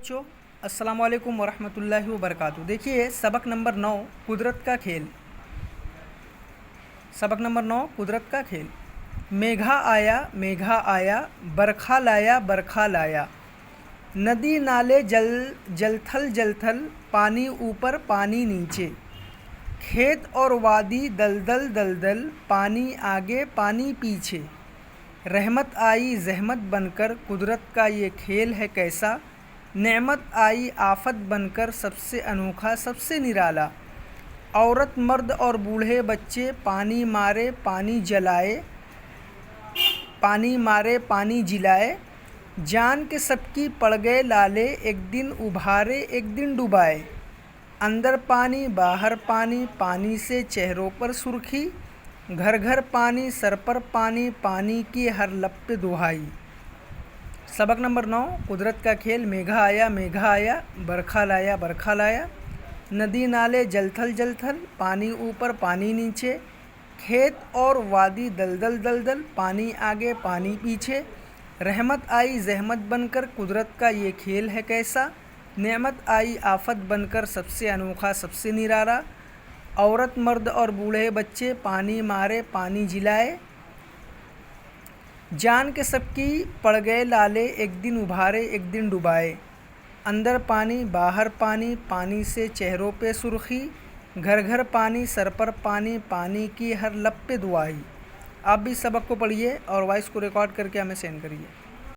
بچوں، السلام علیکم ورحمۃ اللہ وبرکاتہ۔ دیکھیے سبق نمبر 9 قدرت کا کھیل۔ سبق نمبر 9 قدرت کا کھیل۔ میگھا آیا برکھا لایا برکھا لایا، ندی نالے جل تھل پانی اوپر پانی نیچے، کھیت اور وادی دلدل دلدل، پانی آگے پانی پیچھے، رحمت آئی زحمت بن کر قدرت کا یہ کھیل ہے کیسا، نعمت آئی آفت بن کر سب سے انوکھا سب سے نرالا، عورت مرد اور بوڑھے بچے پانی مارے پانی جلائے، جان کے سب کی پڑ گئے لالے، ایک دن ابھارے ایک دن ڈبائے، اندر پانی باہر پانی پانی سے چہروں پر سرخی، گھر گھر پانی سر پر پانی پانی کی ہر لب پہ دہائی۔ سبق نمبر 9 قدرت کا کھیل۔ میگھا آیا برکھا لایا، ندی نالے جل تھل پانی اوپر پانی نیچے، کھیت اور وادی دلدل دلدل، پانی آگے پانی پیچھے، رحمت آئی زحمت بن کر قدرت کا یہ کھیل ہے کیسا، نعمت آئی آفت بن کر سب سے انوکھا سب سے نرالا، عورت مرد اور بوڑھے بچے پانی مارے پانی جلائے، جان کے سب کی پڑ گئے لالے، ایک دن ابھارے ایک دن ڈبائے، اندر پانی باہر پانی پانی سے چہروں پہ سرخی، گھر گھر پانی سر پر پانی پانی کی ہر لب پہ دعائی۔ آپ بھی سبق کو پڑھیے اور وائس کو ریکارڈ کر کے ہمیں سینڈ کریے۔